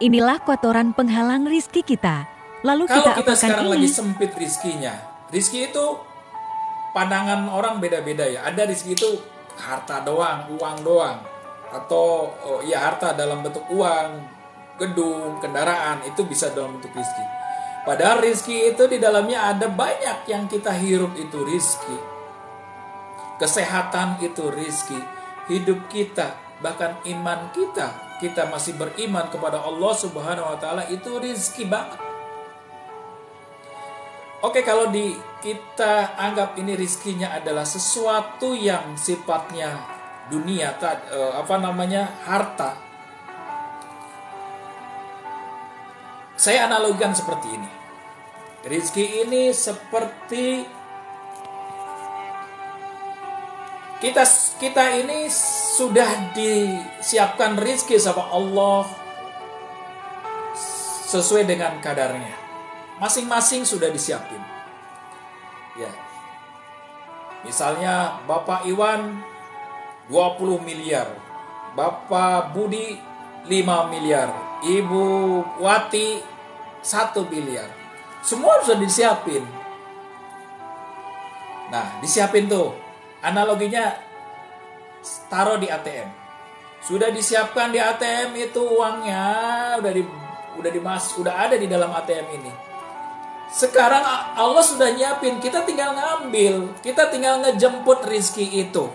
Inilah kotoran penghalang rizki kita. Lalu Kalau kita kita apakan sekarang lagi ini? sempit rizkinya, rizki itu pandangan orang beda-beda ya. Ada rizki itu harta doang, uang doang. Atau ya harta dalam bentuk uang, gedung, kendaraan, itu bisa dalam bentuk rizki. Padahal rizki itu di dalamnya ada banyak yang kita hirup itu rizki. Kesehatan itu rizki. Hidup kita, bahkan iman kita masih beriman kepada Allah Subhanahu wa taala, itu rizki banget. Oke, kalau kita anggap ini rizkinya adalah sesuatu yang sifatnya dunia, harta. Saya analogikan seperti ini. Rizki ini seperti kita ini sudah disiapkan rizki sama Allah sesuai dengan kadarnya. Masing-masing sudah disiapin. Ya. Misalnya Bapak Iwan 20 miliar, Bapak Budi 5 miliar, Ibu Wati 1 miliar. Semua sudah disiapin. Nah, disiapin tuh. Analoginya taruh di ATM. Sudah disiapkan di ATM itu uangnya, udah ada di dalam ATM ini. Sekarang Allah sudah nyiapin, kita tinggal ngambil, kita tinggal ngejemput rizki itu.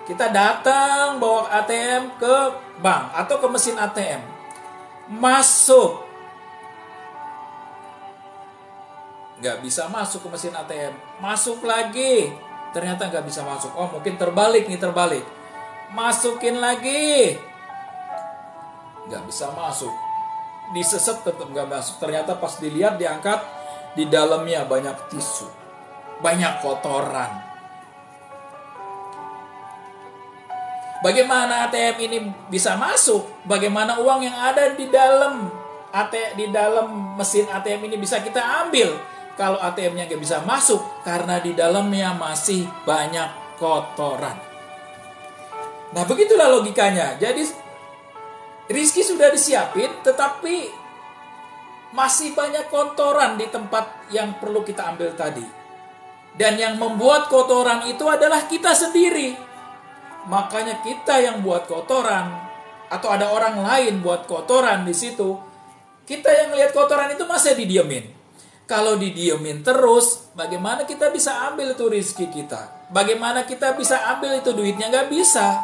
Kita datang bawa ATM ke bank atau ke mesin ATM. Masuk. Nggak bisa masuk ke mesin ATM. Masuk lagi. Ternyata nggak bisa masuk. Oh, mungkin terbalik. Masukin lagi. Nggak bisa masuk. Diseset tetap nggak masuk. Ternyata pas dilihat, diangkat, di dalamnya banyak tisu. Banyak kotoran. Bagaimana ATM ini bisa masuk? Bagaimana uang yang ada di dalam mesin ATM ini bisa kita ambil? Kalau ATM-nya nggak bisa masuk karena di dalamnya masih banyak kotoran. Nah, begitulah logikanya. Jadi rizki sudah disiapin, tetapi masih banyak kotoran di tempat yang perlu kita ambil tadi. Dan yang membuat kotoran itu adalah kita sendiri. Makanya kita yang buat kotoran, atau ada orang lain buat kotoran di situ. Kita yang lihat kotoran itu masih didiemin. Kalau didiemin terus, bagaimana kita bisa ambil itu rizki kita? Bagaimana kita bisa ambil itu duitnya? Nggak bisa.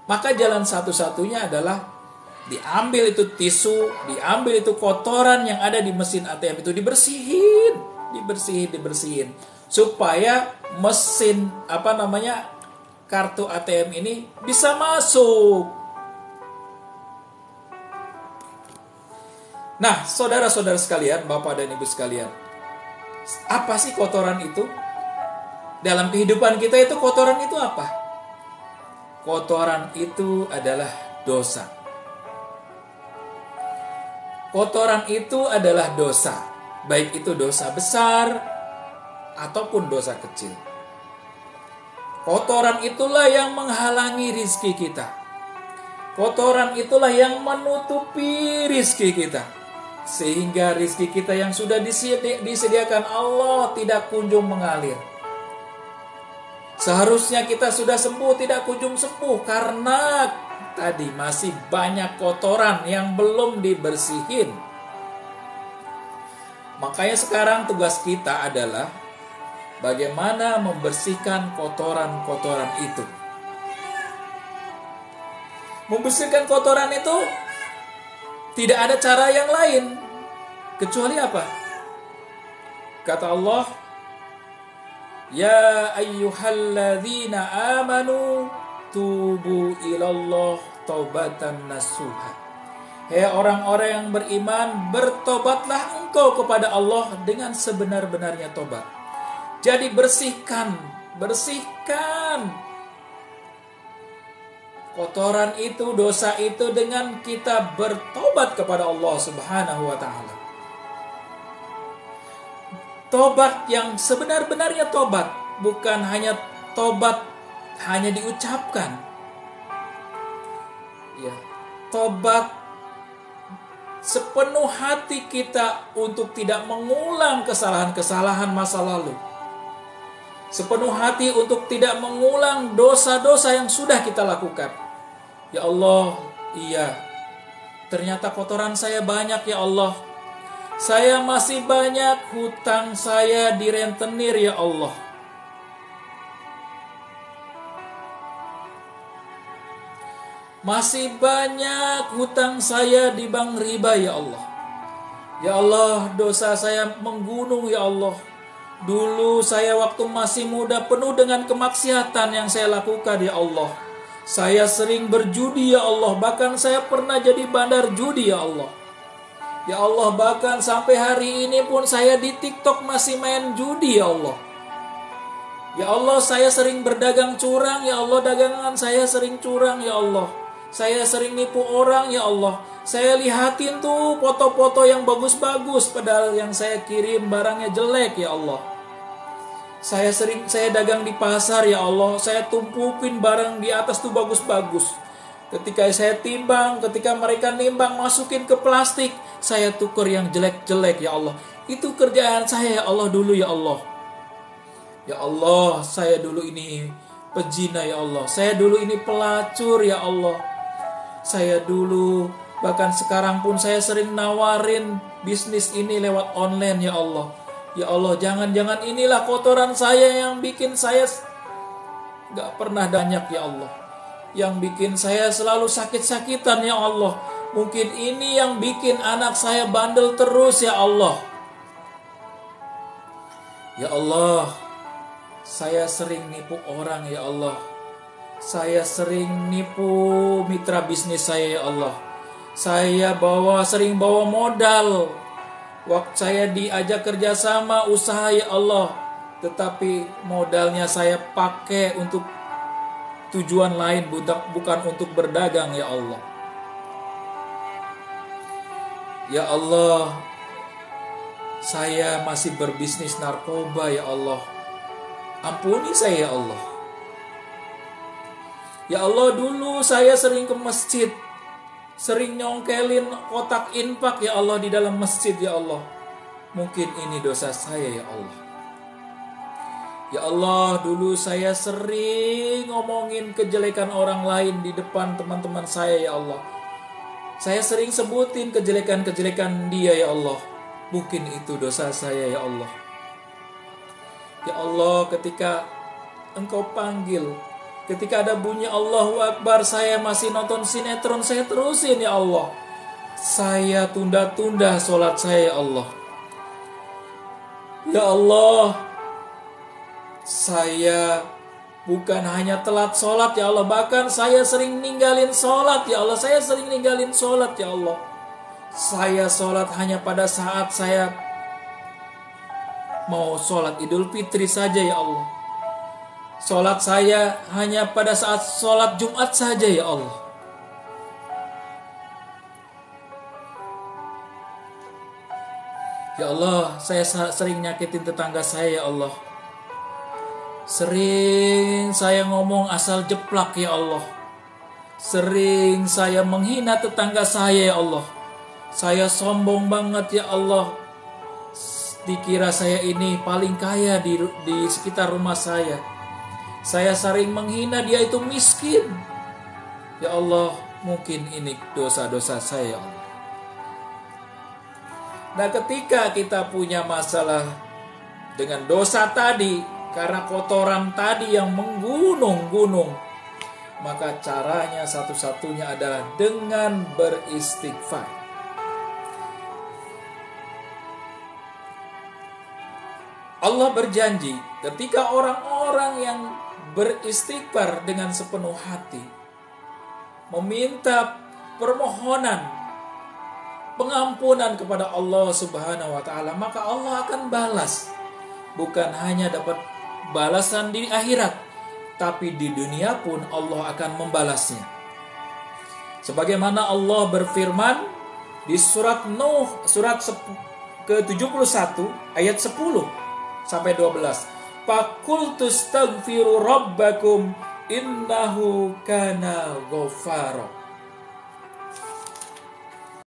Maka jalan satu-satunya adalah diambil itu tisu, diambil itu kotoran yang ada di mesin ATM itu, dibersihin. Supaya mesin kartu ATM ini bisa masuk. Nah, saudara-saudara sekalian, Bapak dan Ibu sekalian, apa sih kotoran itu? Dalam kehidupan kita itu kotoran itu apa? Kotoran itu adalah dosa. Kotoran itu adalah dosa. Baik itu dosa besar ataupun dosa kecil. Kotoran itulah yang menghalangi rizki kita. Kotoran itulah yang menutupi rizki kita. Sehingga rizki kita yang sudah disediakan Allah tidak kunjung mengalir. Seharusnya kita sudah sembuh, tidak kunjung sembuh. Karena tadi masih banyak kotoran yang belum dibersihin. Makanya sekarang tugas kita adalah bagaimana membersihkan kotoran-kotoran itu. Membersihkan kotoran itu tidak ada cara yang lain kecuali apa? Kata Allah, ya ayyuhalladzina amanu tubu ilallah taubatan nasuha. Hei orang-orang yang beriman, bertobatlah engkau kepada Allah dengan sebenar-benarnya tobat. Jadi bersihkan kotoran itu, dosa itu dengan kita bertobat kepada Allah Subhanahu wa taala. Tobat yang sebenar-benarnya tobat, bukan hanya tobat hanya diucapkan. Ya, tobat sepenuh hati kita untuk tidak mengulang kesalahan-kesalahan masa lalu. Sepenuh hati untuk tidak mengulang dosa-dosa yang sudah kita lakukan. Ya Allah, iya, ternyata kotoran saya banyak ya Allah. Saya masih banyak hutang saya di rentenir ya Allah. Masih banyak hutang saya di bank riba ya Allah. Ya Allah, dosa saya menggunung ya Allah. Dulu saya waktu masih muda penuh dengan kemaksiatan yang saya lakukan ya Allah. Saya sering berjudi ya Allah. Bahkan saya pernah jadi bandar judi ya Allah. Ya Allah, bahkan sampai hari ini pun saya di TikTok masih main judi ya Allah. Ya Allah, saya sering berdagang curang ya Allah. Dagangan saya sering curang ya Allah. Saya sering nipu orang ya Allah. Saya lihatin tuh foto-foto yang bagus-bagus, padahal yang saya kirim barangnya jelek ya Allah. Saya dagang di pasar ya Allah. Saya tumpukin barang di atas tuh bagus-bagus. Ketika saya timbang, ketika mereka nimbang, masukin ke plastik, saya tuker yang jelek-jelek ya Allah. Itu kerjaan saya ya Allah dulu ya Allah. Ya Allah, saya dulu ini pezina ya Allah. Saya dulu ini pelacur ya Allah. Saya dulu, bahkan sekarang pun saya sering nawarin bisnis ini lewat online ya Allah. Ya Allah, jangan-jangan inilah kotoran saya yang bikin saya gak pernah banyak ya Allah. Yang bikin saya selalu sakit-sakitan ya Allah. Mungkin ini yang bikin anak saya bandel terus ya Allah. Ya Allah, saya sering nipu orang ya Allah. Saya sering nipu mitra bisnis saya ya Allah. Saya sering bawa modal. Waktu saya diajak kerjasama usaha ya Allah. Tetapi modalnya saya pakai untuk tujuan lain, bukan untuk berdagang ya Allah. Ya Allah, saya masih berbisnis narkoba ya Allah. Ampuni saya ya Allah. Ya Allah, dulu saya sering ke masjid, sering nyongkelin kotak infak ya Allah di dalam masjid ya Allah. Mungkin ini dosa saya ya Allah. Ya Allah, dulu saya sering ngomongin kejelekan orang lain di depan teman-teman saya ya Allah. Saya sering sebutin kejelekan-kejelekan dia ya Allah. Mungkin itu dosa saya ya Allah. Ya Allah, ketika Engkau panggil, ketika ada bunyi Allahu Akbar, saya masih nonton sinetron, saya terusin ya Allah. Saya tunda-tunda sholat saya ya Allah. Ya Allah, saya bukan hanya telat sholat ya Allah, bahkan saya sering ninggalin sholat ya Allah. Saya sering ninggalin sholat ya Allah. Saya sholat hanya pada saat saya mau sholat Idul Fitri saja ya Allah. Sholat saya hanya pada saat sholat Jumat saja ya Allah. Ya Allah, saya sering nyakitin tetangga saya ya Allah. Sering saya ngomong asal jeplak ya Allah. Sering saya menghina tetangga saya ya Allah. Saya sombong banget ya Allah. Dikira saya ini paling kaya di sekitar rumah saya. Saya sering menghina dia itu miskin. Ya Allah, mungkin ini dosa-dosa saya ya Allah. Nah, ketika kita punya masalah dengan dosa tadi, karena kotoran tadi yang menggunung-gunung, maka caranya satu-satunya adalah dengan beristighfar. Allah berjanji ketika orang-orang yang beristighfar dengan sepenuh hati, meminta permohonan pengampunan kepada Allah Subhanahu wa taala, maka Allah akan balas. Bukan hanya dapat balasan di akhirat, tapi di dunia pun Allah akan membalasnya. Sebagaimana Allah berfirman di surat Nuh, surat ke-71 ayat 10 sampai 12. Faqultustaghfiru rabbakum innahu kana ghaffara.